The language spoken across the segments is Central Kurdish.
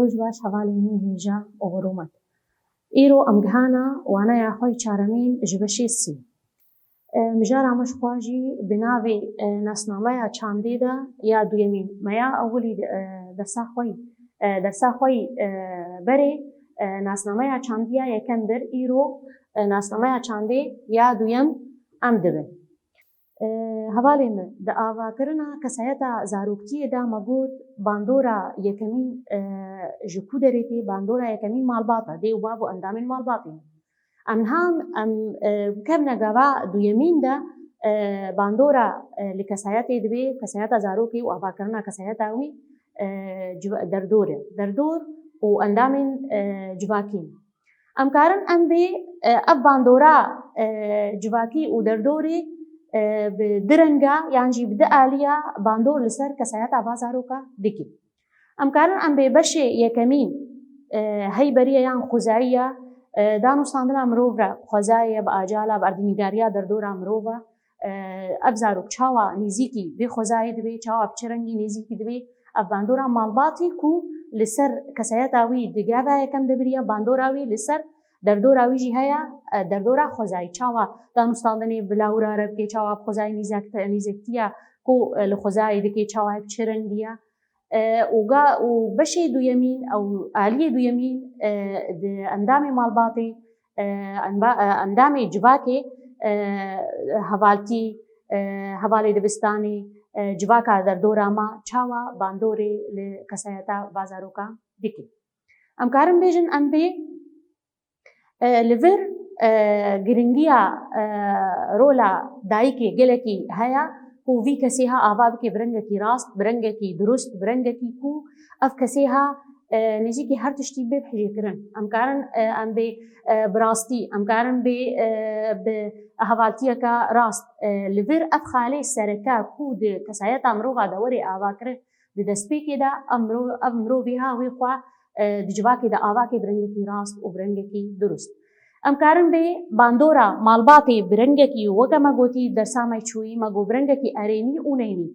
روز باش هەواڵێنی هێژە ئۆڕۆمەت ئیرۆ ئەمگهانە وانەیە خۆی چارەمین ji beşê sî mijara me ji xwe jî bi navê nasnameya çandê de ya duyemîn meya ewilî dersa xwe yî berê nasnameya çandiya yekem bir îro nasnameya çandê ya duyem em dibin. Hevalê me di avakirina kesayeta zaroktiyê de me got bandora yekemîn ji ku derê tê bandora yekemîn malbat e dê û bav û endamên malbatê ne. Em niha bikevne gava duyemîn de bandora li kesayetê dibê kesayeta zarokê û avakirina kesayeta wî derdor e derdor û endamên civakî ne. Em karin em bê ev bandora civakî û derdorê bi di renga yan jî bi di aliya bandor li ser kesayeta va zaroka dikin. Em karin em bê beşê yekemîn heyberî yan xwezayî ye danûstandina mirov re xwezayê bi acala bi erdînîgariya derdora mirov e ev zarok çawa nêzîkî vê xwezayê dibe çawa bi çi rengî nêzîkî dibe ev bandora malbatî ku li ser kesayeta wî di gava yekem de biriye bandora wî li ser derdora wî jî heye derdora xwezayî çawa danûstandinê bi lawira re bike çawa bi xwezayî nêzîktiya ku li xwezayê dike çawa bi çi rengî ye û beşê duyemîn ew aliyê duyemîn di endamê malbatê endamê civakê hevaltî hevalê dibistanê civaka derdora me çawa bandorê li kesayeta va zaroka dikin. Em karin bêjin em bê li vir giringiya rola dayîkê gelekî heye ku vî kesê ha ava bike bi rengekî rast bi rengekî durust bi rengekî ku ev kesê ha nêzîkî her tiştî bê hêjîkirin. Em karin em bê bi rastî em karin bê bi hevaltiyeka rast li vir ev xalê sereke ku di kesayeta mirova de werê avakirin di destpêkê de ev mirovê ha wê xwe di civakê de avakê bi rengekî rast û bi rengekî durust. Em karin bê bandora malbatê bi rengekî weke me gotî dersa me çûyî me got bi rengekî erênî û neynî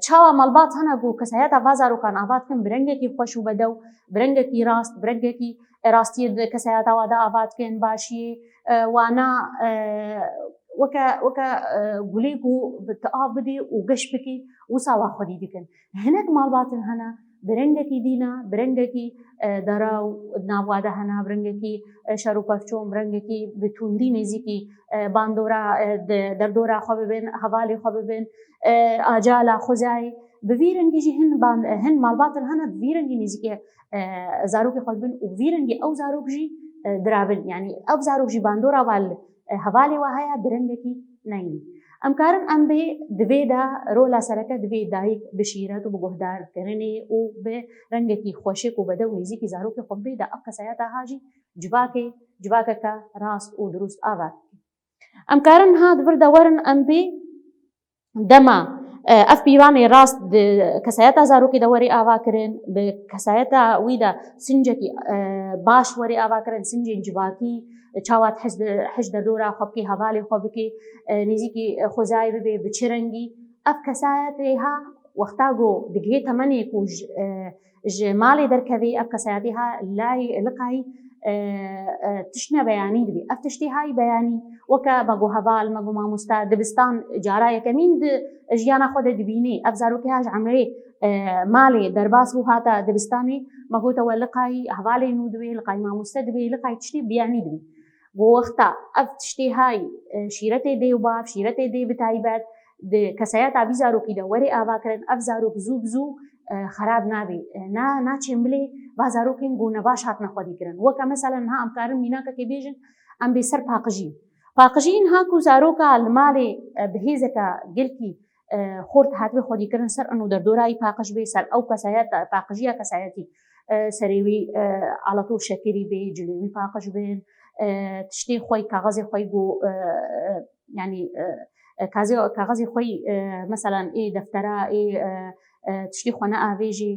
çawa malbat hene got kesayeta va zarokan ava dikin bi rengekî xweş û bedew bi rengekî rast bi rengekî rastiyê di kesayeta we de ava dikin başiyê wana weke gulê ku tu av bidî û geş bikî wisa wa xwedî dikin. Hinek malbatin hene bi rengekî dîna bi rengekî deraw nav we de hene bi rengekî şer û pevçûn bi rengekî bi tundî nêzîkî bandora derdora xwe bibin hevalê xwe bibin acala xwezayê bi vî rengî jî hin malbatin hene bi vî rengî nêzîkî zarokê xwe dibin û bi vî rengî ew zarok jî dirabin yanî ew zarok jî bandora we li hevalê we heye bi rengekî neynî. Em karin em bê di vê de rola sereke di vê dayîk bi şîret û bi guhdarkirinê û bi rengekî xweşik û bedew nêzîkî zarokê xwe bê de ev kesayeta ha jî civakeke rast û durust ava dike. Em karin ha di vir de werin em bê dema ev pîvanê rast di kesayeta zarokê de werê ava kirin bi kesayeta wî de sincekî baş werê ava kirin sincên civakî çawa hej derdora xwe bikê hevalê xwe bikê nêzîkî xwezayê bibe bi çi rengî ev kesayetê ha wexta got digihê temenê ku ji malê derkevê ev kesayetê ha liqayî tiştine beyanî dibe ev tiştê hayî beyanî weke me got heval me got mamoste dibistan cara yekemîn di jiyana xwe de dibînê ev zarokê ha ji emirê malê derbas bû hate dibistanê me got ewe liqayî hevalê nû dibe liqayî mamoste dibe liqayî tiştê biyanî dibe. Got wexta ev tiştê hayî şîretê dê û bav şîretê dê bi taybet di kesayeta vî zarokî de werê ava kirin ev zarok zû bi zû xerab nabe naçên bilê va zarokên got nebaş hatine xwedî kirin. Weke meselan niha em karin mînakekê bêjin em bê ser paqijîn. Paqijîn ha ku zaroka li malê bi hêzeka gelkî xort hatibe xwedî kirin ser eno derdorayî paqij bê ser ew kesayeta paqijiya kesayetî serê wî aletûr şekirî bê cilê wî paqij bin tiştê xwe kaxezê xwe got yanî kaxezê xwe meselan ê deftera ê tiştê xwe neavêjî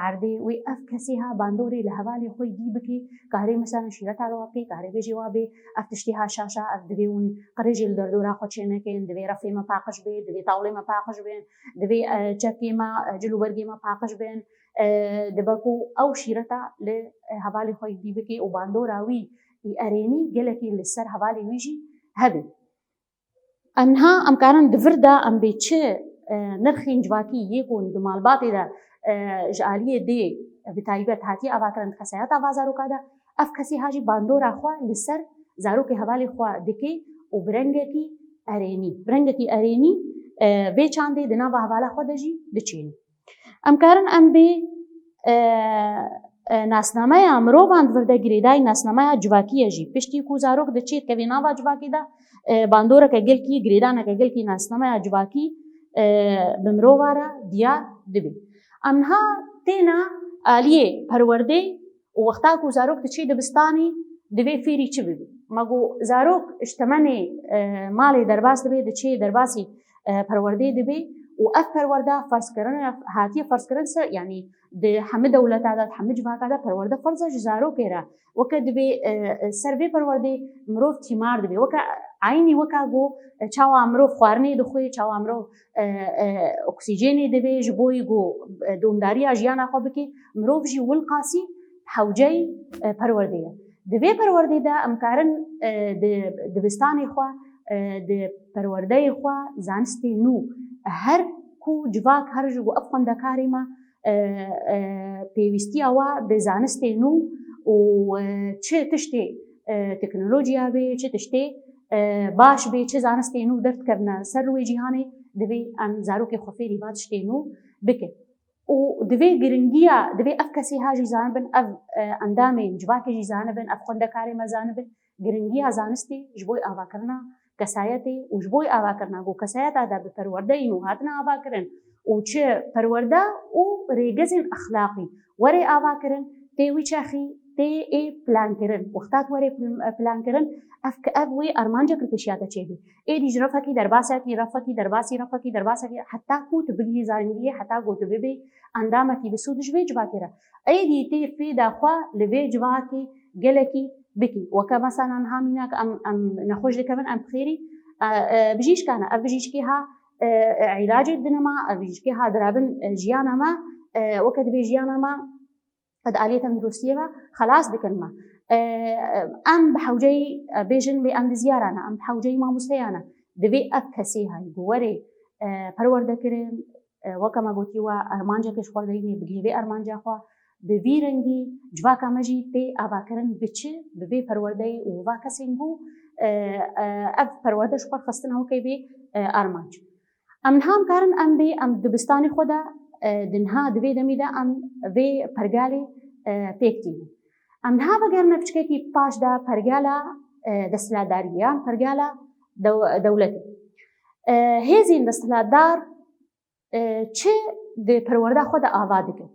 erdê wê ev kesê ha bandorê li hevalê xwe dî bike karê meselan şîreta wa bikê karê bêjî wa bê ev tiştê ha şaşa ev divê hûn qirêjê li derdora xwe çê nekin divê refê me paqij bê divê tawlê me paqij bin divê çekê me cil û bergê me paqij bin دبکو او شیرتا ل هوالی خوی دی بکی او باندورا وی ارینی گلکی لسر هوالی ویجی هبی انها ام کارن دفردا ام بیچه نرخین جواکی یکون دمالباتی دا جالیه دی بتایبت هاتی آواکرند کسایت آوازارو کادا اف کسی هاجی باندورا خوا لسر زارو که هوالی خوا دکی و برنگه کی ارینی به چانده دنا با حوالا خود جی دچین ام کارن ام به ناسنامه امرو باند ورده گریدای ناسنامه جواکی جی پشتی کو زاروک دچید که ناوا جواکی دا باندورا که گل کی گریدان که گل کی ناسنامه جواکی بمرو وارا دیار دبی امها تینا آلیه پرورده و وقتا کو زاروک دچید بستانی دوی فیری چی ببی مگو زاروک اجتماعی مالی درباس دبی دچی درباسی پرورده دبی و اف پرورده فرض کردن هاتی فرض کردن سر یعنی ده همه دولت عادت همه جواک عادت پرورده فرض جزارو کرا وکد دبی سروی پرورده مروف تیمار دبی وک عینی وکا گو چاوا مروف خوارنی دخوی چاوا مروف اکسیژنی دبی جبوی گو دومداری اجیان آخو بکی مروف جی ولقاسی حوجی پرورده دبی پرورده دا امکارن دبستانی خوا د پرورده خوا زانستی نو هر کو جواک هر جو افغان دکاری ما پیوستی آوا به زانستی نو و چه تشتی تکنولوژیا بی چه تشتی باش بی چه زانستی نو درد کرنا سر روی جهانی دوی ان زاروک خفیری باد شتی نو بکه و دوی گرنگیا دوی اف کسی هاجی زانبن اف اندام جواکی جی زانبن اف خندکاری ما زانبن گرنگیا زانستی جبوی آوا کرنا کسایتی و جبوی آوا کرنا گو کسایت آده به پرورده اینو هاتنا آوا کرن و چه پرورده و ریگزین اخلاقی وری آوا کرن تیوی چاخی تی ای پلان کرن وقتات وری پلان کرن اف وی ارمانجا کرکشیاتا چه بی ای دیج رفاکی درباسی حتی کو تبگی زارنگی حتی کو تبگی اندامتی بسودش وی جواکی را ای دی تی فی داخوا لوی جواکی گلکی بکی وکا مثلا هامیناک ام نخوش دکمن ام بخیری بجیش کانا اف بجیش کی ها علاج الدنما بجیش کی ها درابن جیانا ما وکد بی جیانا ما قد آلیتا مدرسیه و خلاص دکن ما ام بحوجی بیجن بی ام دزیارانا ام بحوجی ما مستیانا دوی اف کسی های گواره پرورده کرن وکا ما گوتی و ارمانجا کش خورده اینی بگیوی ارمانجا خواه به وی رنگی جواکا مجی تی آوا کرن بچه به وی پرورده و واکا سنگو اف پرورده شخور خستن هو که بی ارمانج ام هم کارن ام بی ام دبستانی خودا دنها دوی دمیده ام وی پرگالی پیکتینه ام دها بگرنه بچکه کی پاش دا پرگالا دستلاداریان پرگالا دولتی هیزین دستلادار چه ده پرورده خود آوا دکن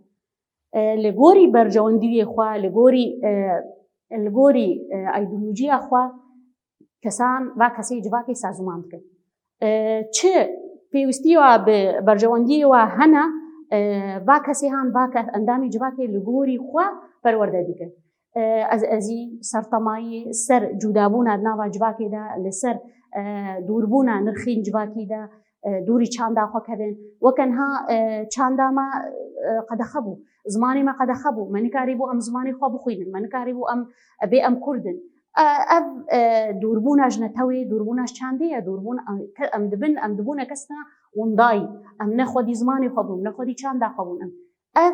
لگوری برجواندی خوا لگوری ایدئولوژی خوا کسان و کسی جواکی سازمان کن چه پیوستی و برجواندی و هنه و کسی هم و اندامی جواکی لگوری خوا پرورده دیکن ازی سرطمایی سر جدابونا ناوا جواکی دا لسر دوربونا نرخین جواکی دا دوری چاندا خوا کردن وکنها چاندا ما قد خبو زمانی ما قد خبو من کاریبو ام زمانی خوا بخوینن من کاریبو ام بی ام کردن اب دوربوناش نتوی دوربوناش چانده دوربون ام دبون کسنا وندای ام نخودی زمانی خوا بوم نخودی چاندا خوا بوم اف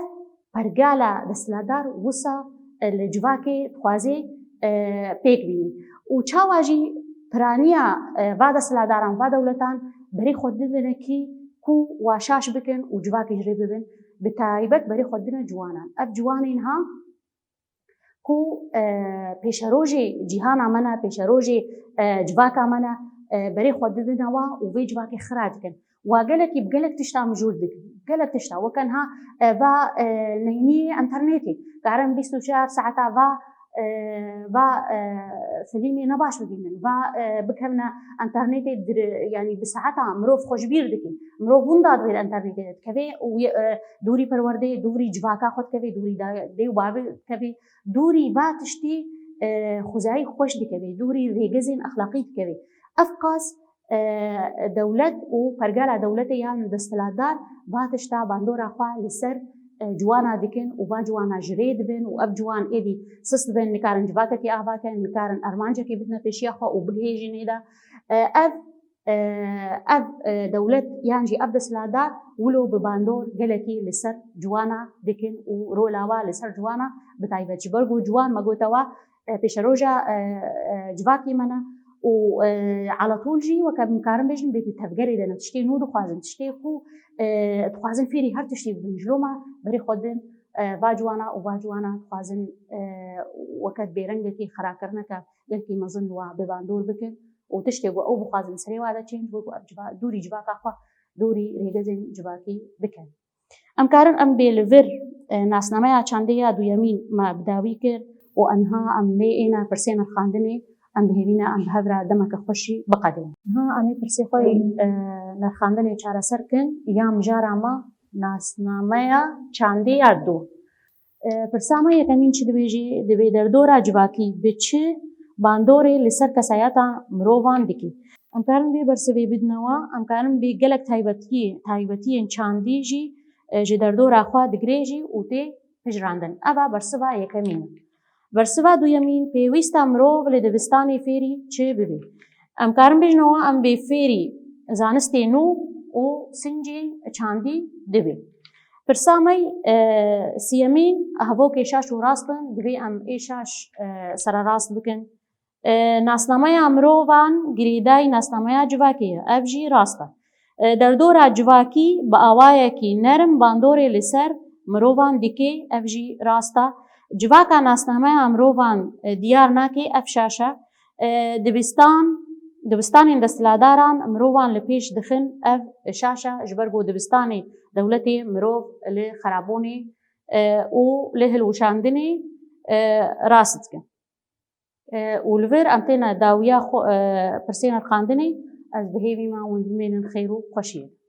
پرگالا دستلادار وسا الجواکی خوازی پیک بینی و چاواجی پرانیا و دستلاداران و دولتان بری خود دیدن کی کو واشاش بکن و جواکی جری ببین بتایبت بری خود دیدن جوانان اف جوان اینها کو پیشروجی جهان آمنا پیشروجی جواک آمنا بری خود دیدن و وی جواکی خراج کن و گلکی بگلک تشتا موجود بکن گلک تشتا وکنها و نینی انترنتی کارم 24 ساعتا و فیلمی نباش ببینن و بکرنا انترنت یعنی بساعتها مروف خوشبیر دکن مروف ونداد غیر انترنت کبی دوری پرورده دوری جواکا خود کبی دوری دیو بابی کبی دوری باتشتی خوزایی خوش دکبی دوری ریگزین اخلاقی کبی افقاس دولت و پرگالا دولت یان دستلادار باتشتا باندورا خواه لسر جوانا دکن و با جوانا جرید بن و اب جوان ایدی سست بن نکارن جواکتی آوا کن نکارن ارمانجا کی بدنا پیشی خوا و بگهیجی نیدا اب دولت یانجی اب دسلادا ولو بباندور گلکی لسر جوانا دکن و رولاوا لسر جوانا بتایبت جبرگو جوان مگوتوا پیش روجا جواکی منا وعلى طول جي وكمكارن بيجن بيتي تفجري لنا تشتي نود خوازن تشتي كو خوازن فيري هر تشتي بنجلوما بري خودن باجوانا وباجوانا خوازن وكت بيرنجكي خراكرنك يلكي مظن وبباندور بكن وتشتي او بخوازن سري وادا تشين بو ابجبا دوري جباكا خوا دوري ريغزن جباكي بكن امكارن ام بيلفر ناسنامه چانديا دو يمين ما بداوي كر وانها ام مينا برسين خاندني ام بهوینا ام بهذرا دمك خوشي بقدم ها انا برسي خوي نخاندني چاره سركن يام جارما ناسنامه چاندي اردو برسامه يكمين چي دبيجي دبي دردورا جواكي بچ باندوري لسر كساياتا مروان دكي ام كارن بي برسوي بدنوا ام كارن بي گلك تايبتي چاندي جي جي دردورا خوا دگريجي وتي پجراندن ابا برسوا يكمين برسوا دو يمين پێویستە مرۆڤ لە دەبستانی فێری چێ ببێ ئەمکارم بێژنەوە ئەم بێ فێری زانستێ نو و سنجی چاندی دەبێ پرسامەی سیەمین هەڤۆ کێشاش و ڕاستن دەبێ ئەم ئێشاش سەرەڕاست بکن ناسنامەیە مرۆڤان گرێدای ناسنامەیە جوواکەیە ئەڤ ژی ڕاستە دەردۆرا جوواکی بە ئاوایەکی نەرم باندۆرێ لەسەر مرۆڤان دیکێ ئەڤ ژی ڕاستە جواکا ناسنامه امروان دیار ناکی افشاشا دبستان دستلاداران امروان لپیش دخن اف شاشا جبرگو دبستانی دولتی مروف لخرابونی و لهلوشاندنی راست کن ولفر امتنا داویا پرسین خاندنی از بهیوی ما ونزمین خیرو خوشید